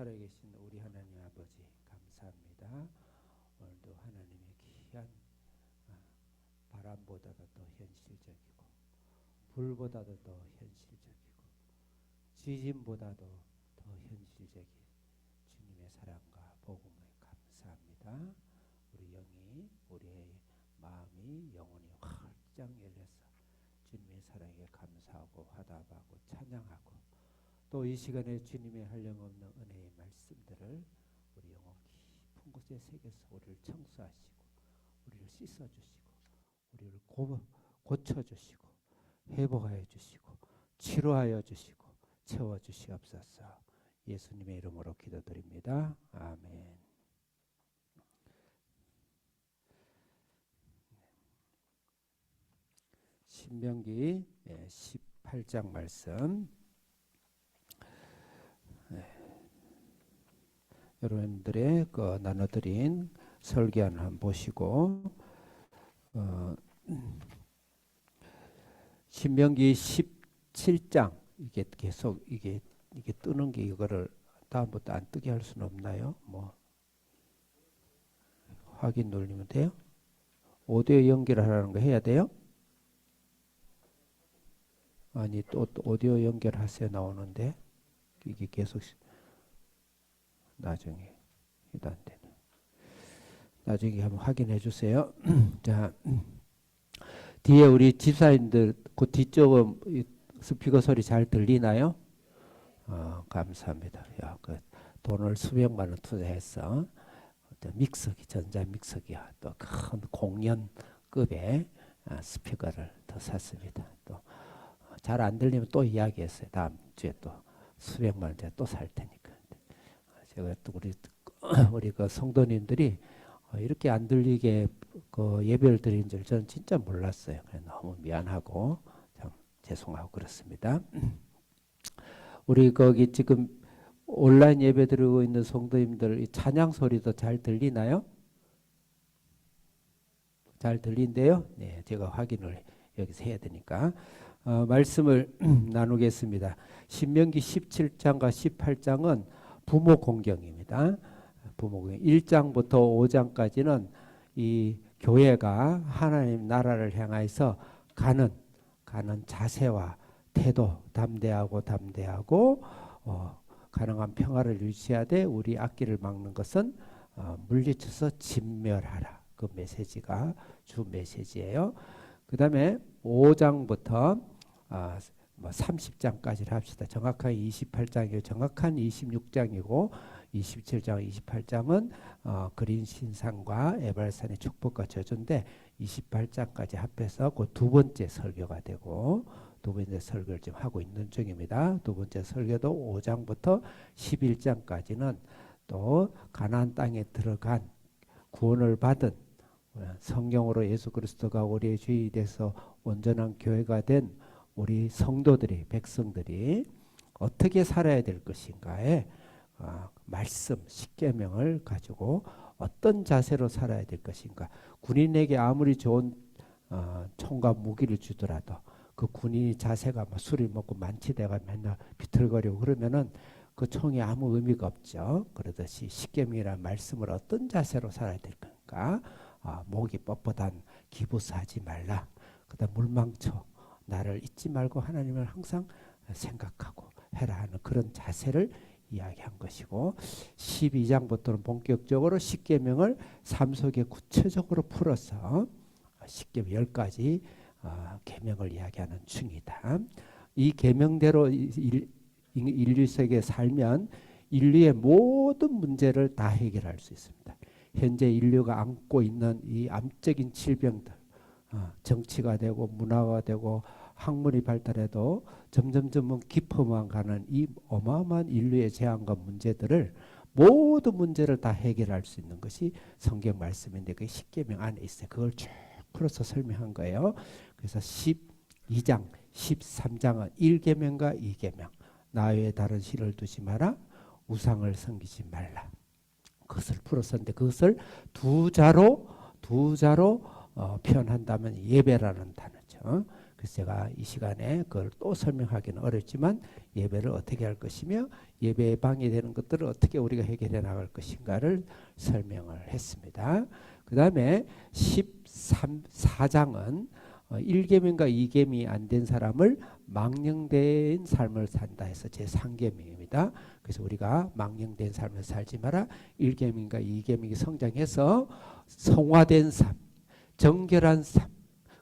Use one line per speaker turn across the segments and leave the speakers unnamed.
살아계신 우리 하나님 아버지 감사합니다. 오늘도 하나님의 귀한 바람보다도 더 현실적이고 불보다도 더 현실적이고 지진보다도 더 현실적인 주님의 사랑과 복음에 감사합니다. 우리 영이 우리의 마음이 영혼이 활짝 열려서 주님의 사랑에 감사하고 화답하고 찬양하고 또 이 시간에 주님의 한량없는 은혜의 말씀들을 우리 영혼 깊은 곳에 새겨서 우리를 청소하시고 우리를 씻어주시고 우리를 고쳐주시고 회복하여 주시고 치료하여 주시고 채워주시옵소서. 예수님의 이름으로 기도드립니다. 아멘. 신명기 18장 말씀, 여러분들의 나눠드린 설교한 한번 보시고, 신명기 17장 이게 계속 이게 뜨는 게 이거를 다음부터 안 뜨게 할 수는 없나요? 뭐 확인 눌리면 돼요? 오디오 연결하라는 거 해야 돼요? 아니 또 오디오 연결하세요 나오는데 이게 계속 나중에 이도 안 되네. 나중에 한번 확인해 주세요. 자, 뒤에 우리 집사님들 그 뒤쪽은 스피커 소리 잘 들리나요? 감사합니다. 야, 그 돈을 수백만 원 투자해서 믹서기, 전자 믹서기와 또 큰 공연급의 스피커를 더 샀습니다. 또 잘 안 들리면 또 이야기했어요. 다음 주에 또 수백만 원짜리 또 살 테니까. 제가 또 우리 그 성도님들이 이렇게 안 들리게 그 예배를 드린 줄 저는 진짜 몰랐어요. 너무 미안하고 참 죄송하고 그렇습니다. 우리 거기 지금 온라인 예배 드리고 있는 성도님들 찬양 소리도 잘 들리나요? 잘 들린대요? 네, 제가 확인을 여기서 해야 되니까 말씀을 나누겠습니다. 신명기 17장과 18장은 부모 공경입니다. 부모 공경 1장부터 5장까지는 이 교회가 하나님 나라를 향해서 가는 자세와 태도, 담대하고 가능한 평화를 유지하되 우리 악기를 막는 것은 물리쳐서 진멸하라. 그 메시지가 주 메시지예요. 그 다음에 5장부터 30장까지를 합시다. 정확하게 28장이고 정확한 26장이고 27장, 28장은 그린 신상과 에발산의 축복과 저주인데 28장까지 합해서 그 두 번째 설교가 되고 두 번째 설교를 지금 하고 있는 중입니다. 두 번째 설교도 5장부터 11장까지는 또 가나안 땅에 들어간 구원을 받은 성경으로 예수 그리스도가 우리의 주인이 돼서 온전한 교회가 된 우리 성도들이 백성들이 어떻게 살아야 될 것인가에 말씀 십계명을 가지고 어떤 자세로 살아야 될 것인가. 군인에게 아무리 좋은 총과 무기를 주더라도 그 군인이 자세가 술을 먹고 만취돼가 맨날 비틀거리고 그러면은 그 총이 아무 의미가 없죠. 그러듯이 십계명이라는 말씀을 어떤 자세로 살아야 될 건가. 목이 뻣뻣한 기부스하지 말라. 그다음 물망초 나를 잊지 말고 하나님을 항상 생각하고 해라 하는 그런 자세를 이야기한 것이고 12장부터는 본격적으로 십계명을 삶 속에 구체적으로 풀어서 십계명 10가지 계명을 이야기하는 중이다. 이 계명대로 인류 세계에 살면 인류의 모든 문제를 다 해결할 수 있습니다. 현재 인류가 안고 있는 이 암적인 질병들 정치가 되고 문화가 되고 학문이 발달해도 점점 깊어만 가는 이 어마어마한 인류의 재앙과 문제들을 모든 문제를 다 해결할 수 있는 것이 성경 말씀인데 그 십계명 안에 있어요. 그걸 쭉 풀어서 설명한 거예요. 그래서 12장, 13장은 1계명과 2계명. 나 외에 다른 신을 두지 마라. 우상을 섬기지 말라. 그것을 풀었었는데 그것을 두 자로 표현한다면 예배라는 단어죠. 그래서 제가 이 시간에 그걸 또 설명하기는 어렵지만 예배를 어떻게 할 것이며 예배에 방해되는 것들을 어떻게 우리가 해결해 나갈 것인가를 설명을 했습니다. 그 다음에 14장은 1계명과 2계명이 안 된 사람을 망령된 삶을 산다 해서 제3계명입니다. 그래서 우리가 망령된 삶을 살지 마라. 1계명과 2계명이 성장해서 성화된 삶, 정결한 삶,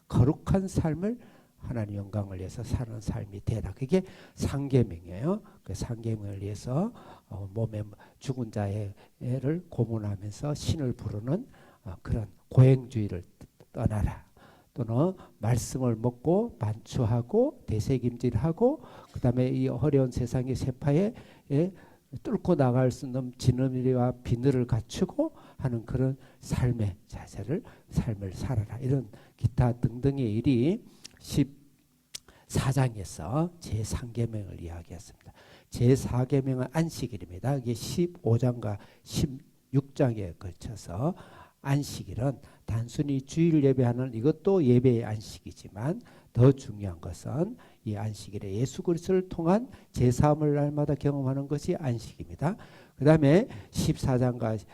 거룩한 삶을 하나님 영광을 위해서 사는 삶이 되라. 그게 상계명이에요. 그 상계명을 위해서 몸에 죽은 자를 고문하면서 신을 부르는 그런 고행주의를 떠나라. 또는 말씀을 먹고 반추하고 대세김질하고 그 다음에 이 어려운 세상의 세파에 뚫고 나갈 수 있는 지느러미와 비늘을 갖추고 하는 그런 삶의 자세를 삶을 살아라. 이런 기타 등등의 일이 14장에서 제3계명을 이야기했습니다. 제4계명은 안식일입니다. 이게 15장과 16장에 걸쳐서 안식일은 단순히 주일 예배하는 이것도 예배의 안식이지만 더 중요한 것은 이 안식일에 예수 그리스도를 통한 제3을 날마다 경험하는 것이 안식입니다. 그 다음에 14장과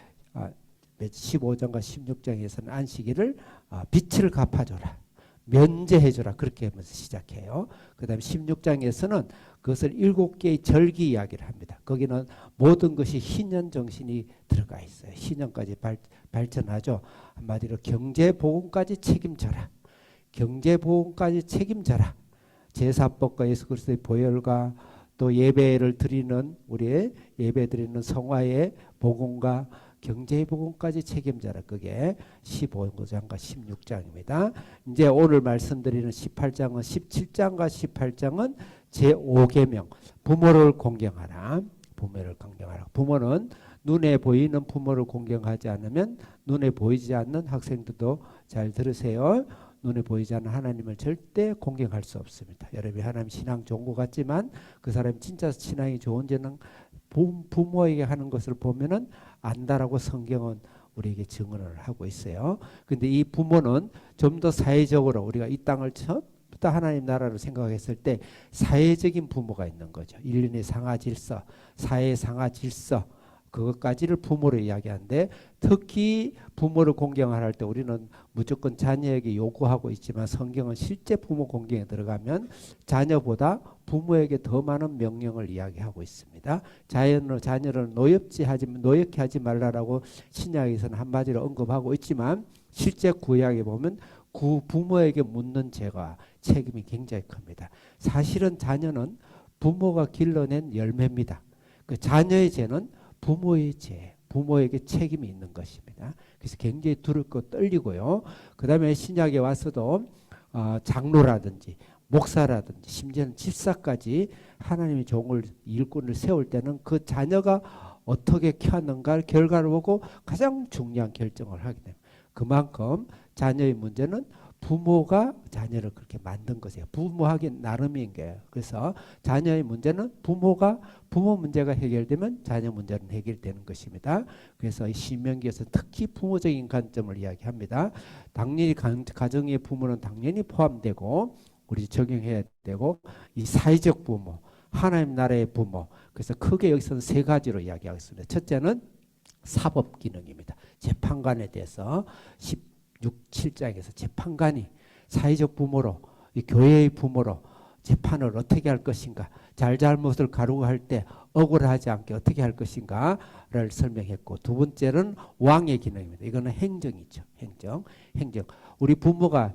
15장과 16장에서는 안식일을 빛을 갚아줘라. 면제해줘라. 그렇게 하면서 시작해요. 그 다음에 16장에서는 그것을 7개의 절기 이야기를 합니다. 거기는 모든 것이 희년 정신이 들어가 있어요. 희년까지 발전하죠. 한마디로 경제보험까지 책임져라. 경제보험까지 책임져라. 제사법과 예수 그리스도의 보혈과 또 예배를 드리는 우리의 예배 드리는 성화의 복음과 경제의 복음까지 책임져라. 그게 15장과 16장입니다. 이제 오늘 말씀드리는 18장은 17장과 18장은 제5계명 부모를 공경하라. 부모를 공경하라. 부모는 눈에 보이는 부모를 공경하지 않으면 눈에 보이지 않는 학생들도 잘 들으세요. 눈에 보이지 않는 하나님을 절대 공경할 수 없습니다. 여러분이 하나님 신앙 좋은 것 같지만 그 사람이 진짜 신앙이 좋은지는 부모에게 하는 것을 보면은 안다라고 성경은 우리에게 증언을 하고 있어요. 근데 이 부모는 좀 더 사회적으로 우리가 이 땅을 처음부터 하나님 나라를 생각했을 때 사회적인 부모가 있는 거죠. 인륜의 상하 질서, 사회 상하 질서 그것까지를 부모로 이야기하는데 특히 부모를 공경할 때 우리는 무조건 자녀에게 요구하고 있지만 성경은 실제 부모 공경에 들어가면 자녀보다 부모에게 더 많은 명령을 이야기하고 있습니다. 자녀를 노엽게 하지 말라라고 신약에서는 한마디로 언급하고 있지만 실제 구약에 보면 부모에게 묻는 죄가 책임이 굉장히 큽니다. 사실은 자녀는 부모가 길러낸 열매입니다. 그 자녀의 죄는 부모의 죄, 부모에게 책임이 있는 것입니다. 그래서 굉장히 두렵고 떨리고요. 그 다음에 신약에 와서도 장로라든지 목사라든지 심지어는 집사까지 하나님의 종을 일꾼을 세울 때는 그 자녀가 어떻게 키웠는가 결과를 보고 가장 중요한 결정을 하게 됩니다. 그만큼 자녀의 문제는 부모가 자녀를 그렇게 만든 것이에요. 부모하기 나름인 거예요. 그래서 자녀의 문제는 부모 문제가 해결되면 자녀 문제는 해결되는 것입니다. 그래서 이 신명기에서 특히 부모적인 관점을 이야기합니다. 당연히 가정의 부모는 당연히 포함되고 우리 적용해야 되고 이 사회적 부모, 하나님 나라의 부모. 그래서 크게 여기서는 세 가지로 이야기하겠습니다. 첫째는 사법 기능입니다. 재판관에 대해서 7장에서 재판관이 사회적 부모로 이 교회의 부모로 재판을 어떻게 할 것인가 잘잘못을 가르고 할 때 억울하지 않게 어떻게 할 것인가를 설명했고 두 번째는 왕의 기능입니다. 이거는 행정이죠. 행정. 우리 부모가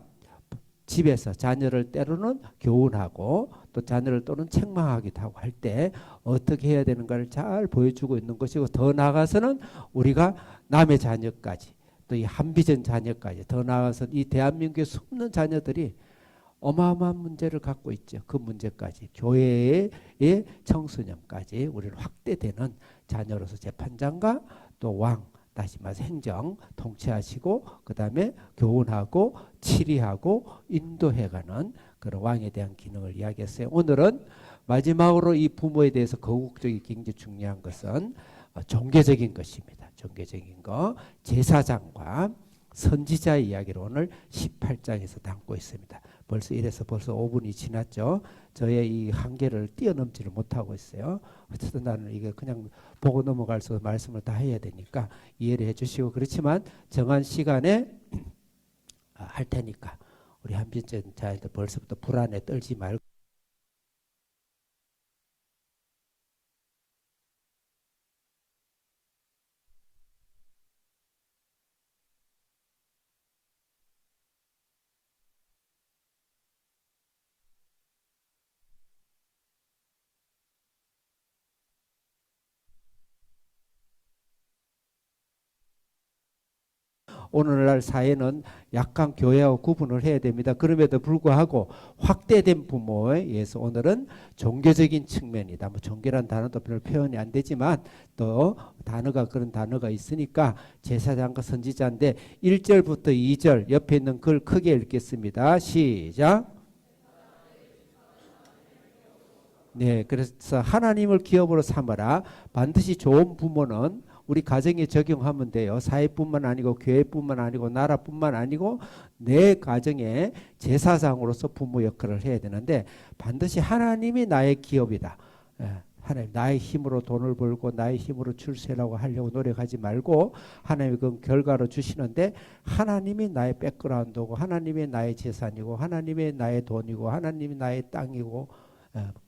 집에서 자녀를 때로는 교훈하고 또 자녀를 또는 책망하기도 하고 할 때 어떻게 해야 되는가를 잘 보여주고 있는 것이고 더 나아가서는 우리가 남의 자녀까지 또 이 한비전 자녀까지 더 나아가서 이 대한민국의 수많은 자녀들이 어마어마한 문제를 갖고 있죠. 그 문제까지 교회의 청소년까지 우리는 확대되는 자녀로서 재판장과 또 왕 다시 말해서 행정 통치하시고 그 다음에 교훈하고 치리하고 인도해가는 그런 왕에 대한 기능을 이야기했어요. 오늘은 마지막으로 이 부모에 대해서 거국적이 굉장히 중요한 것은 종교적인 것입니다. 종교적인 거 제사장과 선지자의 이야기를 오늘 18장에서 담고 있습니다. 벌써 이래서 벌써 5분이 지났죠. 저의 이 한계를 뛰어넘지를 못하고 있어요. 어쨌든 나는 이게 그냥 보고 넘어갈 수 말씀을 다 해야 되니까 이해를 해주시고, 그렇지만 정한 시간에 할 테니까 우리 한빈전 자들 벌써부터 불안에 떨지 말고 오늘날 사회는 약간 교회하고 구분을 해야 됩니다. 그럼에도 불구하고 확대된 부모에 의해서 오늘은 종교적인 측면이다. 뭐 종교란 단어도 별로 표현이 안 되지만 또 단어가 그런 단어가 있으니까 제사장과 선지자인데 1절부터 2절 옆에 있는 글 크게 읽겠습니다. 시작. 네, 그래서 하나님을 기업으로 삼아라. 반드시 좋은 부모는 우리 가정에 적용하면 돼요. 사회뿐만 아니고 교회뿐만 아니고 나라뿐만 아니고 내 가정의 제사장으로서 부모 역할을 해야 되는데 반드시 하나님이 나의 기업이다. 하나님 나의 힘으로 돈을 벌고 나의 힘으로 출세라고 하려고 노력하지 말고 하나님이 그 결과로 주시는데 하나님이 나의 백그라운드고 하나님이 나의 재산이고 하나님이 나의 돈이고 하나님이 나의 땅이고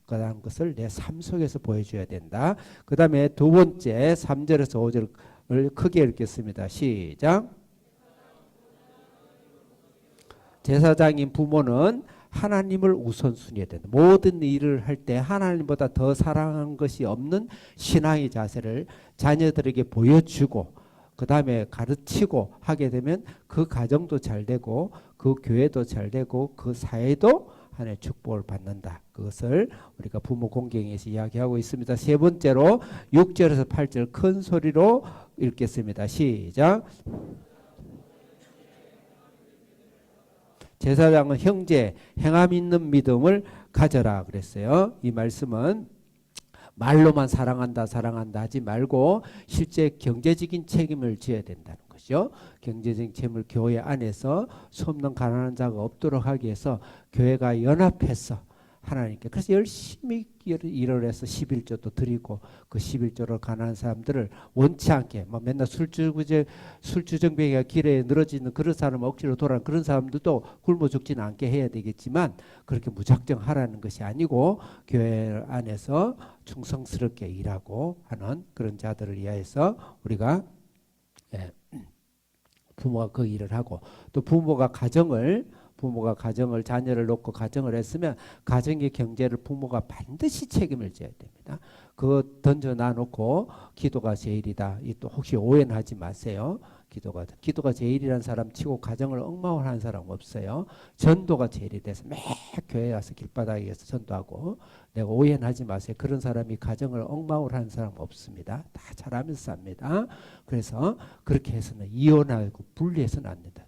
그런 것을 내 삶 속에서 보여줘야 된다. 그 다음에 두 번째 3절에서 5절을 크게 읽겠습니다. 시작. 제사장인 부모는 하나님을 우선순위해야 된다. 모든 일을 할 때 하나님보다 더 사랑한 것이 없는 신앙의 자세를 자녀들에게 보여주고 그 다음에 가르치고 하게 되면 그 가정도 잘 되고 그 교회도 잘 되고 그 사회도 하나님의 축복을 받는다. 그것을 우리가 부모 공경에서 이야기하고 있습니다. 세 번째로 6절에서 8절 큰 소리로 읽겠습니다. 시작. 제사장은 형제 행함 있는 믿음을 가져라 그랬어요. 이 말씀은 말로만 사랑한다 하지 말고 실제 경제적인 책임을 져야 된다는 거죠. 경제적인 책임을 교회 안에서 소없는 가난한 자가 없도록 하기 위해서 교회가 연합해서 하나님께 그래서 열심히 일을 해서 11조도 드리고 그 11조를 가난한 사람들을 원치 않게 뭐 맨날 술주정뱅이가 길에 늘어지는 그런 사람 억지로 돌아가는 그런 사람들도 굶어 죽지는 않게 해야 되겠지만 그렇게 무작정 하라는 것이 아니고 교회 안에서 충성스럽게 일하고 하는 그런 자들을 위하여서 우리가 부모가 그 일을 하고 또 부모가 가정을 자녀를 놓고 가정을 했으면 가정의 경제를 부모가 반드시 책임을 져야 됩니다. 그거 던져 놔놓고 기도가 제일이다. 이 또 혹시 오해는 하지 마세요. 기도가 제일이라는 사람 치고 가정을 엉망을 하는 사람 없어요. 전도가 제일이 돼서 매 교회 와서 길바닥에서 전도하고 내가 오해는 하지 마세요. 그런 사람이 가정을 엉망을 하는 사람 없습니다. 다 잘하면서 삽니다. 그래서 그렇게 해서는 이혼하고 분리해서는 안 된다.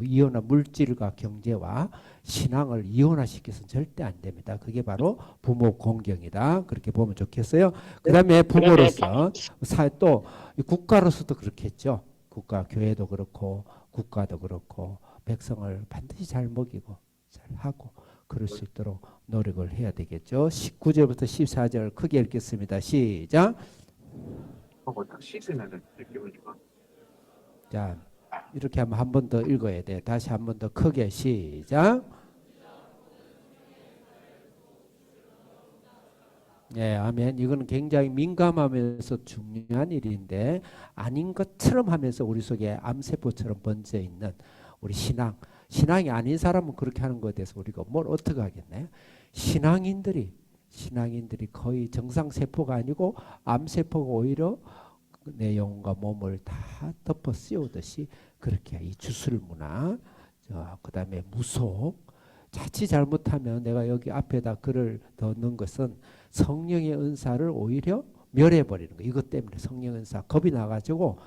이혼한 물질과 경제와 신앙을 이혼화시켜서는 절대 안 됩니다. 그게 바로 부모 공경이다. 그렇게 보면 좋겠어요. 그 다음에 부모로서 또 국가로서도 그렇겠죠. 국가, 교회도 그렇고 국가도 그렇고 백성을 반드시 잘 먹이고 잘 하고 그럴 수 있도록 노력을 해야 되겠죠. 19절부터 14절 크게 읽겠습니다. 시작.
딱 씻으면 기분 좋아.
자, 이렇게 하면 한 번 더 읽어야 돼. 다시 한 번 더 크게 시작. 네, 아멘. 이거는 굉장히 민감하면서 중요한 일인데 아닌 것처럼 하면서 우리 속에 암세포처럼 번져 있는 우리 신앙이 아닌 사람은 그렇게 하는 것에 대해서 우리가 뭘 어떻게 하겠나요? 신앙인들이 거의 정상세포가 아니고 암세포가 오히려 내 영혼과 몸을 다 덮어 씌우듯이 그렇게 이 주술문화, 그 다음에 무속, 자칫 잘못하면 내가 여기 앞에다 글을 넣는 것은 성령의 은사를 오히려 멸해버리는 거. 이것 때문에 성령 은사 겁이 나가지고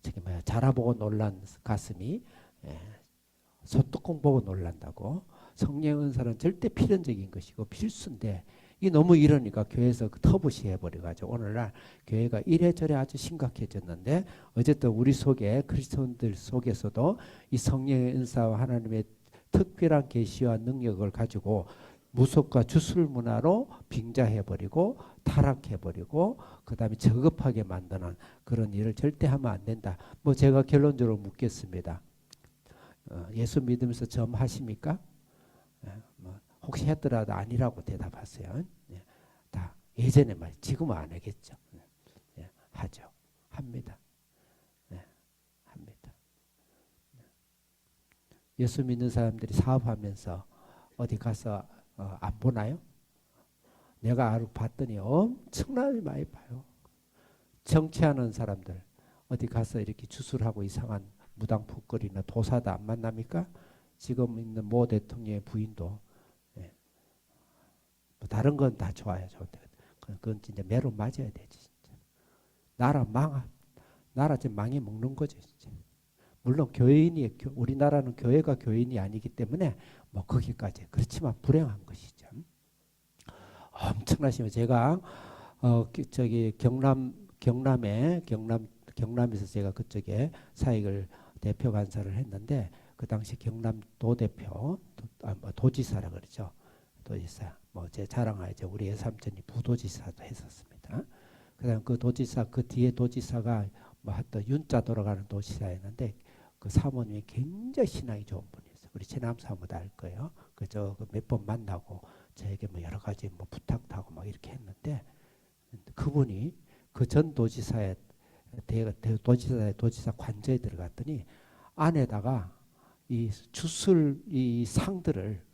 저기 뭐야 자라보고 놀란 가슴이 소뚜껑 보고 놀란다고. 성령 은사는 절대 필연적인 것이고 필수인데 이 너무 이러니까 교회에서 터부시 해버려가지고 오늘날 교회가 이래저래 아주 심각해졌는데 어쨌든 우리 속에 그리스도인들 속에서도 이 성령의 은사와 하나님의 특별한 계시와 능력을 가지고 무속과 주술 문화로 빙자해버리고 타락해버리고 그 다음에 저급하게 만드는 그런 일을 절대 하면 안 된다. 뭐 제가 결론적으로 묻겠습니다. 예수 믿으면서 점하십니까? 뭐 혹시 했더라도 아니라고 대답하세요. 다 예전에 말, 지금은 안 하겠죠. 하죠. 합니다. 합니다. 예수 믿는 사람들이 사업하면서 어디 가서 안 보나요? 내가 알고 봤더니 엄청나게 많이 봐요. 정치하는 사람들 어디 가서 이렇게 주술하고 이상한 무당풋거리나 도사도 안 만납니까? 지금 있는 모 대통령의 부인도 뭐 다른 건 다 좋아요. 좋은데 그건 진짜 매로 맞아야 되지. 진짜. 나라 지금 망해 먹는 거죠. 진짜. 물론 교인이 우리나라는 교회가 교인이 아니기 때문에 뭐 거기까지 그렇지만 불행한 것이죠. 엄청나시면 제가 저기 경남에서 제가 그쪽에 사익을 대표 간사를 했는데 그 당시 경남도 대표 도지사라 그러죠. 도지사 뭐 제 자랑하죠. 우리 외삼촌이 부도지사도 했었습니다. 그다음 그 도지사 그 뒤에 도지사가 뭐 하여튼 윤자 돌아가는 도지사였는데 그 사모님이 굉장히 신앙이 좋은 분이었어요. 우리 최남 사모도 알 거예요. 그저 몇 번 만나고 저에게 뭐 여러 가지 뭐 부탁도 하고 막 이렇게 했는데 그분이 그 전 도지사의 도지사 관저에 들어갔더니 안에다가 이 주술 이 상들을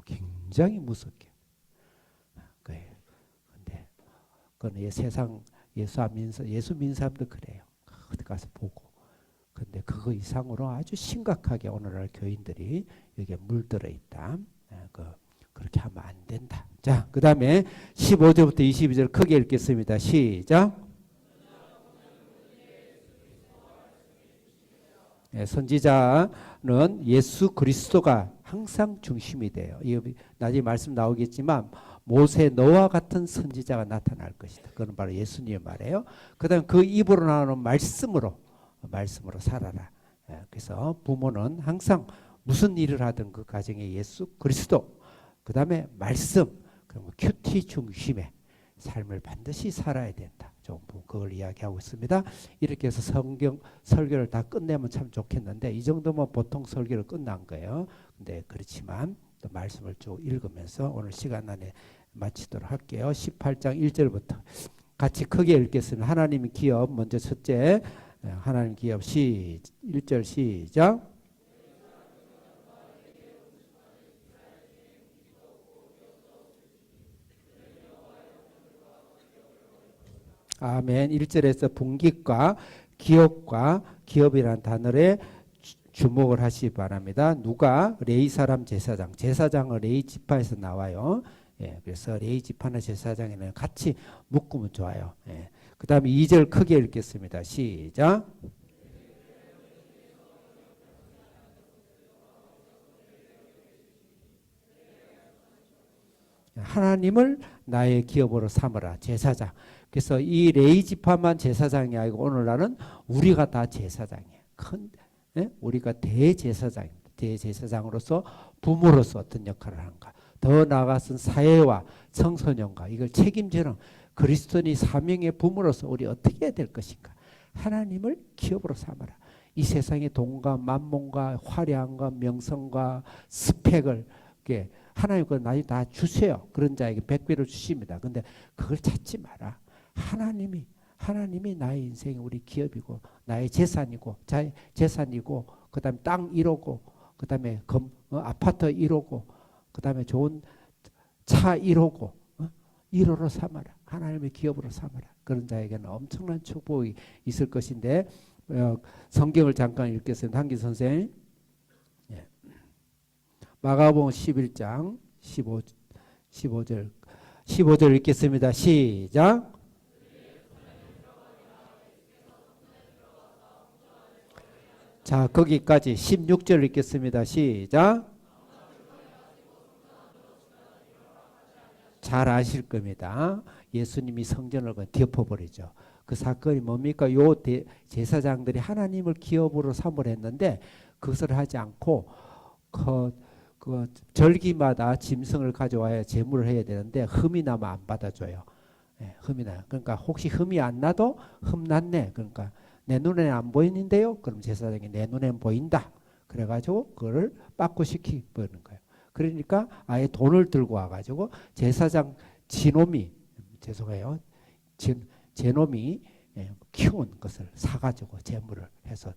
굉장히 무섭게 그래요. 근데 그건 세상 예수 믿는 사람도 그래요. 어디 가서 보고. 근데 그거 이상으로 아주 심각하게 오늘날 교인들이 여기에 물들어 있다. 그렇게 하면 안 된다. 자, 그 다음에 15절부터 22절 크게 읽겠습니다. 시작. 선지자는 예수 그리스도가 항상 중심이 돼요. 나중에 말씀 나오겠지만 모세 너와 같은 선지자가 나타날 것이다. 그건 바로 예수님의 말이에요. 그 다음 그 입으로 나오는 말씀으로 살아라. 그래서 부모는 항상 무슨 일을 하든 그 가정에 예수 그리스도 그 다음에 말씀 그리고 큐티 중심의 삶을 반드시 살아야 된다. 좀 그걸 이야기하고 있습니다. 이렇게 해서 성경 설교를 다 끝내면 참 좋겠는데 이 정도면 보통 설교를 끝난 거예요. 근데 그렇지만 또 말씀을 쭉 읽으면서 오늘 시간 안에 마치도록 할게요. 18장 1절부터 같이 크게 읽겠습니다. 하나님의 기업 먼저 첫째 하나님 기업 1절 시작. 아멘. 1절에서 분깃과 기업과 기업이라는 단어에 주목을 하시기 바랍니다. 누가? 레위 사람 제사장. 제사장은 레위 지파에서 나와요. 그래서 레위 지파나 제사장에는 같이 묶으면 좋아요. 그 다음에 2절 크게 읽겠습니다. 시작. 하나님을 나의 기업으로 삼으라. 제사장. 그래서 이 레위 지파만 제사장이 아니고 오늘날은 우리가 다 제사장이에요. 우리가 대제사장입니다. 대제사장으로서 부모로서 어떤 역할을 하는가. 더 나아가서는 사회와 청소년과 이걸 책임지는 그리스도인이 사명의 부모로서 우리 어떻게 해야 될 것인가. 하나님을 기업으로 삼아라. 이 세상의 돈과 만몬과 화려함과 명성과 스펙을 하나님 그 나중에 다 주세요. 그런 자에게 백배로 주십니다. 근데 그걸 찾지 마라. 하나님이 나의 인생이 우리 기업이고 나의 재산이고 재산이고 그 다음에 땅 1호고 그 다음에 아파트 1호고 그 다음에 좋은 차 1호고 1호로 삼아라. 하나님의 기업으로 삼아라. 그런 자에게는 엄청난 축복이 있을 것인데 성경을 잠깐 읽겠습니다. 한기 선생 마가복음 11장 15절 읽겠습니다. 시작. 자, 거기까지 16절 읽겠습니다. 시작. 잘 아실 겁니다. 예수님이 성전을 덮어버리죠. 그 사건이 뭡니까? 요 제사장들이 하나님을 기업으로 삼으려 했는데 그것을 하지 않고 그 절기마다 짐승을 가져와야 제물을 해야 되는데 흠이 나면 안 받아줘요. 예, 흠이 나요. 그러니까 혹시 흠이 안 나도 흠 났네. 그러니까 내 눈에는 안 보이는데요. 그럼 제사장이 내 눈에는 보인다. 그래가지고 그거를 빠꾸시키는 거예요. 그러니까 아예 돈을 들고 와가지고 제사장 지놈이 죄송해요. 제놈이 키운 것을 사가지고 제물을 해서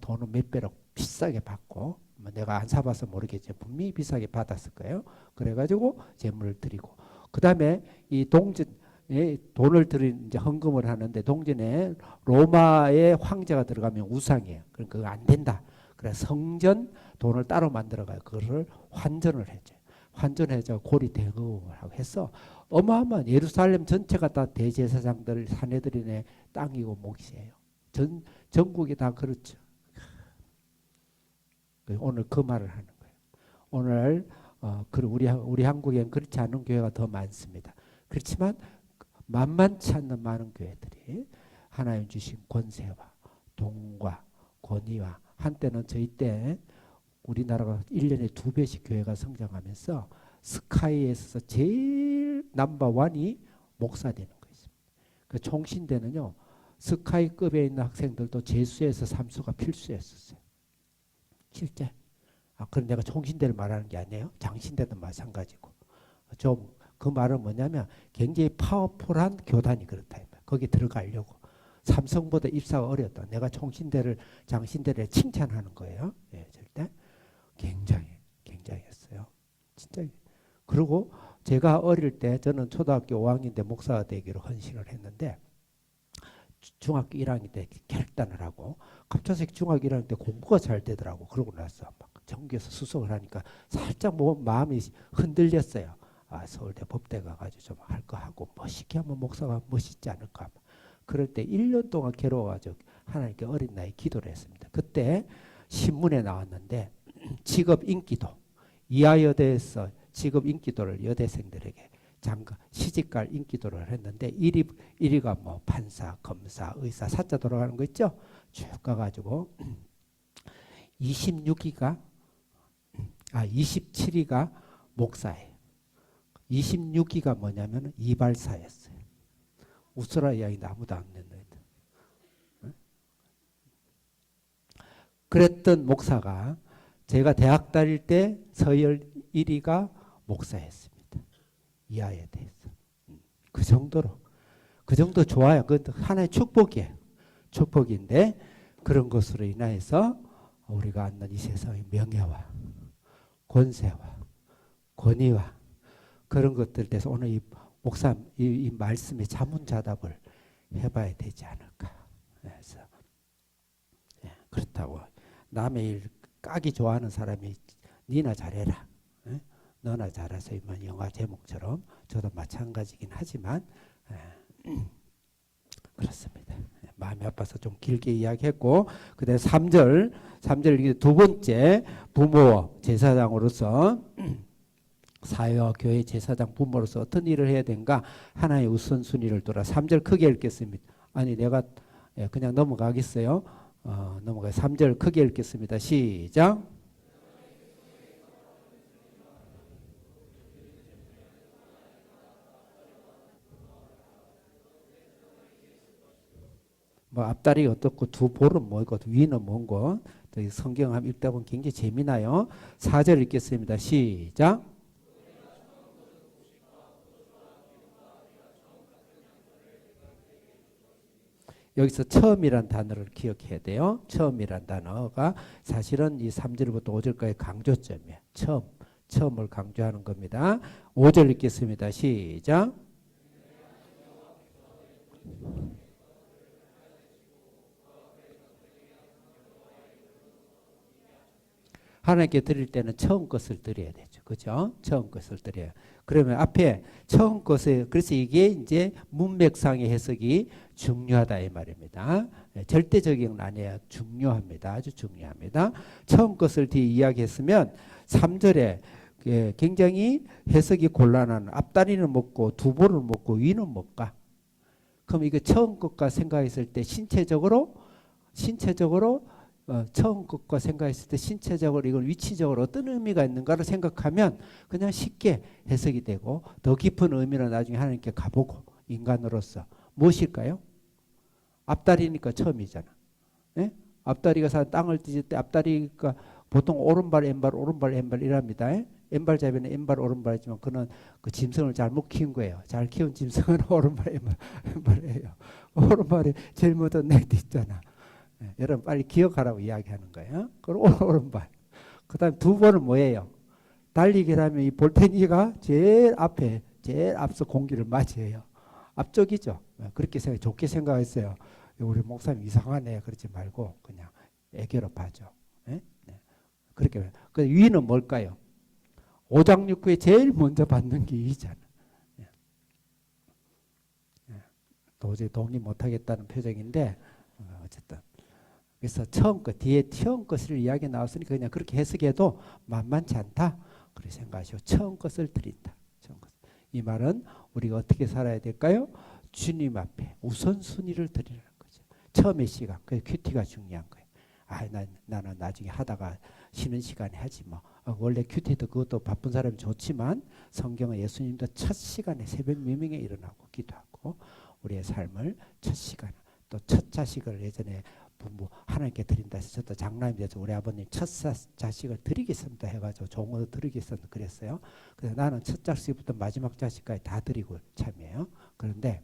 돈을 몇 배로 비싸게 받고 내가 안 사봐서 모르겠지만 분명히 비싸게 받았을 거예요. 그래가지고 제물을 드리고 그 다음에 이 동전에 돈을 들인 이제 헌금을 하는데 동전에 로마의 황제가 들어가면 우상이에요. 그러니까 그거 안 된다. 그래서 성전 돈을 따로 만들어가요. 그거를 환전을 해줘요. 환전해서 고리 대금을 하고 해서 어마어마한 예루살렘 전체가 다 대제사장들 사내들이네 땅이고 몫이에요. 전국이 다 그렇죠. 오늘 그 말을 하는 거예요. 오늘 우리 한국엔 그렇지 않은 교회가 더 많습니다. 그렇지만 만만치 않는 많은 교회들이 하나님 주신 권세와 돈과 권위와 한때는 저희 때 우리나라가 1년에 2배씩 교회가 성장하면서 스카이에서 제일 넘버원이 목사 되는 거였습니다. 그 총신대는요. 스카이급에 있는 학생들도 재수에서 삼수가 필수였었어요. 실제. 그럼 내가 총신대를 말하는 게 아니에요. 장신대도 마찬가지고. 좀 그 말은 뭐냐면 굉장히 파워풀한 교단이 그렇다. 거기 들어가려고. 삼성보다 입사가 어렵다. 내가 총신대를 장신대를 칭찬하는 거예요. 예, 절대. 굉장했어요. 진짜. 그리고 제가 어릴 때 저는 초등학교 5학년 때 목사가 되기로 헌신을 했는데 중학교 1학년 때 결단을 하고 갑자기 중학교 1학년 때 공부가 잘 되더라고. 그러고 나서 막 전교에서 수석을 하니까 살짝 마음이 흔들렸어요. 서울대 법대 가가지고 좀 할 거 하고 멋있게 하면 목사가 멋있지 않을까. 그럴 때 1년 동안 괴로워가지고 하나님께 어린 나이 기도를 했습니다. 그때 신문에 나왔는데 직업 인기도 이하여대에서 직업 인기도를 여대생들에게 시집갈 인기도를 했는데 1위가 뭐 판사, 검사, 의사, 사자 돌아가는 거 있죠? 쭉 가가지고 27위가 목사예요. 26위가 뭐냐면 이발사였어요. 웃으라 이야기는 아무도 안 냈는데. 그랬던 목사가 제가 대학 다닐 때 서열 1위가 목사였습니다. 이하에 대해서. 그 정도 좋아요. 그 하나의 축복이에요. 축복인데 그런 것으로 인해서 우리가 얻는 이 세상의 명예와 권세와 권위와 그런 것들 대해서 오늘 이 목사 이 말씀의 자문자답을 해봐야 되지 않을까. 그래서 그렇다고 남의 일 까기 좋아하는 사람이 니나 잘해라. 너나 잘해서 이만 영화 제목처럼 저도 마찬가지긴 하지만 그렇습니다. 마음이 아파서 좀 길게 이야기했고 그다음에 3절 두 번째 부모 제사장으로서 사회와 교회 제사장 부모로서 어떤 일을 해야 되는가 하나의 우선순위를 돌아 3절 크게 읽겠습니다. 아니 내가 그냥 넘어가겠어요. 넘어가요. 3절 크게 읽겠습니다. 시작. 뭐 앞다리 어떻고 두 볼은 뭐고 위는 뭔고 성경 한번 읽다 보면 굉장히 재미나요. 4절 읽겠습니다. 시작. 여기서 처음이란 단어를 기억해야 돼요. 처음이란 단어가 사실은 이 3절부터 5절까지 강조점이에요. 처음을 강조하는 겁니다. 5절 읽겠습니다. 시작. 하나님께 드릴 때는 처음 것을 드려야 되죠. 그죠? 처음 것을 드려요. 그러면 앞에 처음 것을, 그래서 이게 이제 문맥상의 해석이 중요하다 이 말입니다. 절대적인 건 아니에요. 중요합니다. 아주 중요합니다. 처음 것을 뒤에 이야기했으면 3절에 예, 굉장히 해석이 곤란한 앞다리는 먹고 두부를 먹고 위는 못 가. 그럼 이거 처음 것과 생각했을 때 신체적으로 처음 것과 생각했을 때 신체적으로 이걸 위치적으로 어떤 의미가 있는가를 생각하면 그냥 쉽게 해석이 되고 더 깊은 의미는 나중에 하나님께 가보고 인간으로서 무엇일까요? 앞다리니까 처음이잖아. 예? 앞다리가 땅을 뒤질 때 앞다리가 보통 오른발 왼발 오른발 왼발 이랍니다. 예? 왼발잡이는 왼발 오른발이지만 그는 그 짐승을 잘못 키운 거예요. 잘 키운 짐승은 오른발 왼발이에요. 오른발이 제일 먼저 내뒤 있잖아. 예, 여러분 빨리 기억하라고 이야기하는 거예요. 그리고 오른발. 그다음 두 번은 뭐예요? 달리기를 하면 이 볼테니가 제일 앞서 공기를 맞이해요. 앞쪽이죠. 그렇게 좋게 생각했어요. 우리 목사님 이상하네. 그러지 말고 그냥 애교로 봐줘. 예? 네. 그렇게. 그 위는 뭘까요? 오장육부에 제일 먼저 받는 게 이잖아. 예. 예. 도저히 동의 못하겠다는 표정인데 어쨌든 그래서 처음 것 뒤에 처음 것을 이야기 나왔으니까 그냥 그렇게 해석해도 만만치 않다. 그렇게 생각하시고 처음 것을 드린다. 처음 것. 이 말은 우리가 어떻게 살아야 될까요? 주님 앞에 우선순위를 드리는 거죠. 처음의 시간, 그 큐티가 중요한 거예요. 나는 나중에 하다가 쉬는 시간에 하지 뭐. 원래 큐티도 그것도 바쁜 사람이 좋지만 성경은 예수님도 첫 시간에 새벽 미명에 일어나고 기도하고 우리의 삶을 첫 시간 또 첫 자식을 예전에 부모 하나님께 드린다 해서 저도 장남이 돼서 우리 아버님 첫 자식을 드리겠습니다 해가지고 종으로 드리겠습니다 그랬어요. 그래서 나는 첫 자식부터 마지막 자식까지 다 드리고 참여해요. 그런데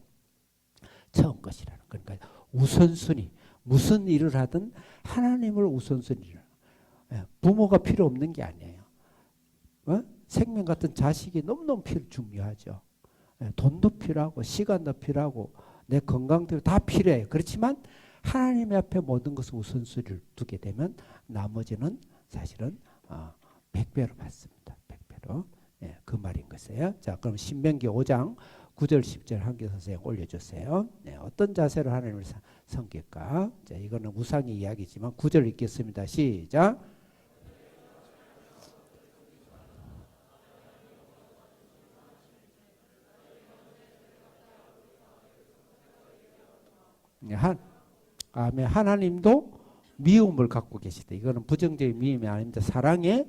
처음 것이라는 그러니까 우선순위 무슨 일을 하든 하나님을 우선순위를 부모가 필요 없는 게 아니에요. 생명 같은 자식이 너무너무 중요하죠. 돈도 필요하고 시간도 필요하고 내 건강도 다 필요해요. 그렇지만 하나님 앞에 모든 것을 우선순위를 두게 되면 나머지는 사실은 100배로 받습니다. 100배로. 예, 그 말인 것이에요. 자, 그럼 신명기 5장 9절 10절 한개 선생님 올려주세요. 네, 어떤 자세로 하나님을 섬길까? 자, 이거는 우상의 이야기지만 9절 읽겠습니다. 시작. 아멘. 하나님도 미움을 갖고 계시다. 이거는 부정적인 미움이 아닙니다. 사랑의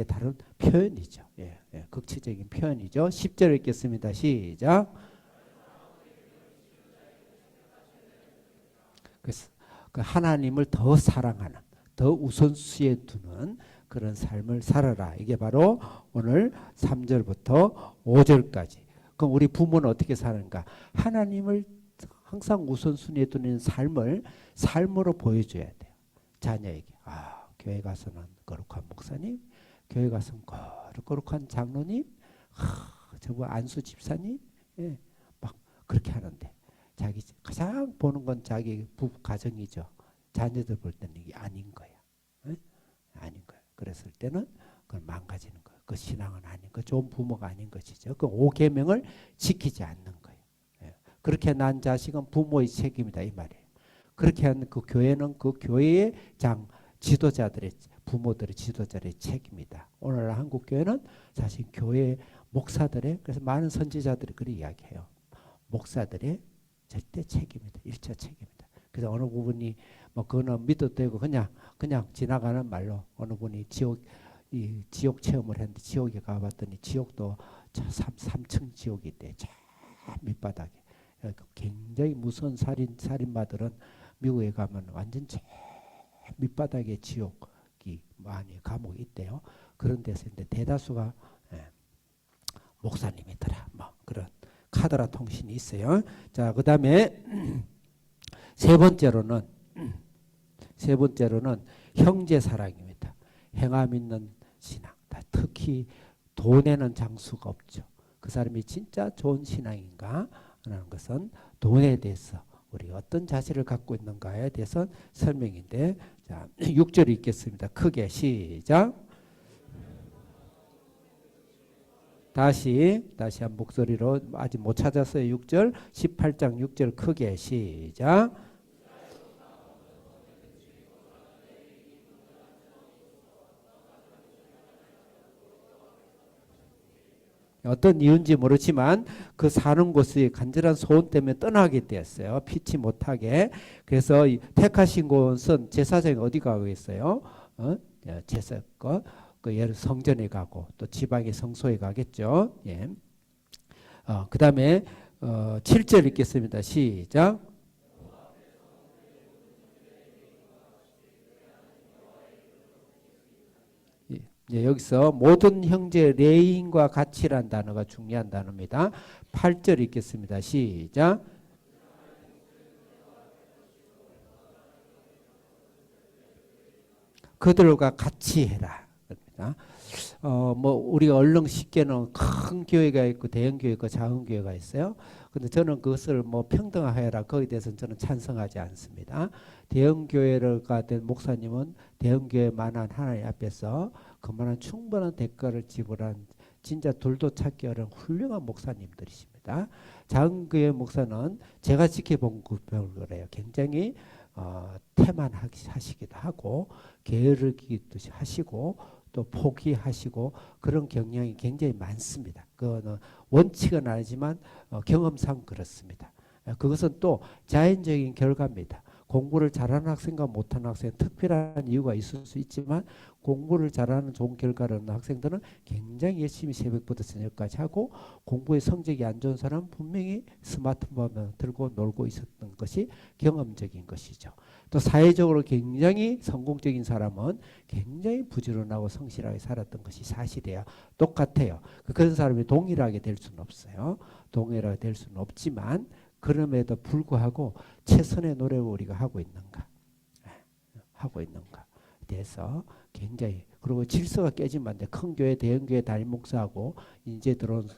다른 표현이죠. 예, 극치적인 표현이죠. 10절 읽겠습니다. 시작. 그래서 그 하나님을 더 사랑하는, 더 우선순위에 두는 그런 삶을 살아라. 이게 바로 오늘 3절부터 5절까지. 그럼 우리 부모는 어떻게 사는가? 하나님을 항상 우선순위에 두는 삶으로 보여줘야 돼요. 자녀에게. 교회 가서는 거룩한 목사님, 교회 가서는 거룩한 장로님, 저분 안수 집사님, 예, 막 그렇게 하는데 자기 가장 보는 건 자기 부부 가정이죠. 자녀들 볼 때는 이게 아닌 거야. 예? 아닌 거야. 그랬을 때는 그건 망가지는 거야. 그 신앙은 아닌 거, 좋은 부모가 아닌 것이죠. 그 5계명을 지키지 않는 거예요. 그렇게 난 자식은 부모의 책임이다 이 말이에요. 그렇게 하는 그 교회는 그 교회의 지도자들의 부모들의 지도자들의 책임이다. 오늘 한국 교회는 사실 교회 목사들의 그래서 많은 선지자들이 그렇게 이야기해요. 목사들의 절대 책임이다. 일차 책임이다. 그래서 어느 부분이 뭐 그거는 믿어도 되고 그냥 지나가는 말로 어느 분이 지옥 체험을 했는데 지옥에 가봤더니 지옥도 3층 지옥이 있대. 저 밑바닥에. 굉장히 무서운 살인마들은 미국에 가면 완전 저 밑바닥에 지옥이 많이 감옥이 있대요. 그런 데서 이제 대다수가 목사님이더라. 뭐 그런 카더라 통신이 있어요. 자, 그다음에 세 번째로는 형제 사랑입니다. 행함 있는 신앙. 특히 돈에는 장수가 없죠. 그 사람이 진짜 좋은 신앙인가 하는 것은 돈에 대해서 우리 어떤 자세를 갖고 있는가에 대해서 설명인데, 자 6절 읽겠습니다. 크게 시작. 다시 한 목소리로 아직 못 찾았어요. 6절 18장 6절 크게 시작. 어떤 이유인지 모르지만 그 사는 곳이 간절한 소원 때문에 떠나게 되었어요. 피치 못하게. 그래서 이 택하신 곳은 제사장이 어디 가고 있어요? 제사 그 예를 성전에 가고 또 지방의 성소에 가겠죠. 예. 그다음에 7절 읽겠습니다. 시작. 예, 여기서 모든 형제 레인과 같이란 단어가 중요한 단어입니다. 8절 읽겠습니다. 시작. 그들과 같이 해라. 뭐 우리가 얼른 쉽게는 큰 교회가 있고 대형 교회가 있고 작은 교회가 있어요. 근데 저는 그것을 뭐 평등화해라 거기에 대해서는 저는 찬성하지 않습니다. 대형 교회가 된 목사님은 대형 교회만한 하나님 앞에서 그만한 충분한 대가를 지불한 진짜 둘도 찾기 어려운 훌륭한 목사님들이십니다. 작은 교회 목사는 제가 지켜본 그래요. 굉장히 태만하시기도 하고 게으르기도 하시고 또 포기하시고 그런 경향이 굉장히 많습니다. 그거는 원칙은 아니지만 경험상 그렇습니다. 그것은 또 자연적인 결과입니다. 공부를 잘하는 학생과 못하는 학생 특별한 이유가 있을 수 있지만 공부를 잘하는 좋은 결과를 얻는 학생들은 굉장히 열심히 새벽부터 저녁까지 하고 공부에 성적이 안 좋은 사람은 분명히 스마트폰을 들고 놀고 있었던 것이 경험적인 것이죠. 또 사회적으로 굉장히 성공적인 사람은 굉장히 부지런하고 성실하게 살았던 것이 사실이에요. 똑같아요. 그런 사람이 동일하게 될 수는 없어요. 동일하게 될 수는 없지만 그럼에도 불구하고 최선의 노력을 우리가 하고 있는가 대해서 굉장히 그리고 질서가 깨지면 안 돼. 큰 교회 대형 교회 담임 목사하고 이제 들어오는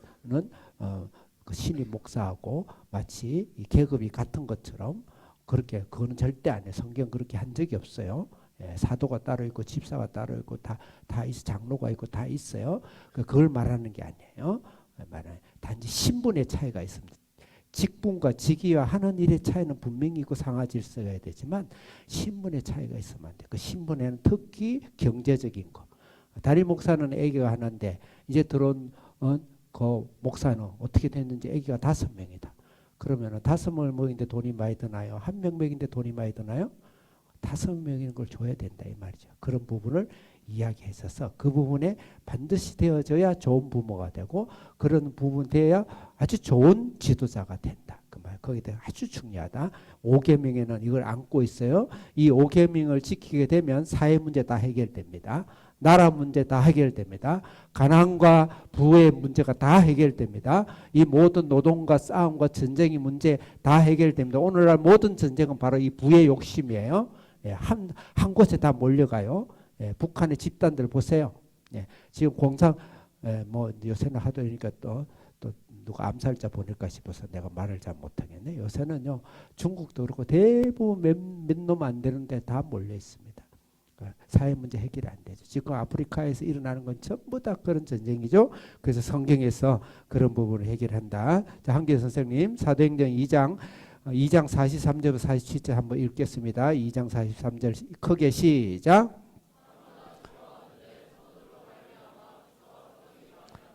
그 신임 목사하고 마치 이 계급이 같은 것처럼 그렇게 그거는 절대 안 해. 성경 그렇게 한 적이 없어요. 사도가 따로 있고 집사가 따로 있고 다 장로가 있고 다 있어요. 그걸 말하는 게 아니에요. 단지 신분의 차이가 있습니다. 직분과 직위와 하는 일의 차이는 분명히 있고 상하 질서가 되지만 신분의 차이가 있으면 안 돼. 그 신분에는 특히 경제적인 거. 담임 목사는 아기가 하나인데 이제 들어온 그 목사는 어떻게 됐는지 아기가 5명이다. 그러면 5명을 먹이는데 돈이 많이 드나요? 1명 먹이는데 돈이 많이 드나요? 5명인 걸 줘야 된다 이 말이죠. 그런 부분을 이야기했어서 그 부분에 반드시 되어져야 좋은 부모가 되고 그런 부분 되어야 아주 좋은 지도자가 된다. 그 말 거기에 대해 아주 중요하다. 5계명에는 이걸 안고 있어요. 이 5계명을 지키게 되면 사회 문제 다 해결됩니다. 나라 문제 다 해결됩니다. 가난과 부의 문제가 다 해결됩니다. 이 모든 노동과 싸움과 전쟁의 문제 다 해결됩니다. 오늘날 모든 전쟁은 바로 이 부의 욕심이에요. 한 곳에 다 몰려가요. 북한의 집단들 보세요. 지금 공상 뭐 요새는 하도니까 또 누가 암살자 보낼까 싶어서 내가 말을 잘 못하겠네. 요새는요 중국도 그렇고 대부분 몇 놈 안 되는데 다 몰려 있습니다. 사회 문제 해결이 안 되죠. 지금 아프리카에서 일어나는 건 전부 다 그런 전쟁이죠. 그래서 성경에서 그런 부분을 해결한다. 자, 한길 선생님 사도행전 2장 43절부터 47절 한번 읽겠습니다. 2장 43절 크게 시작.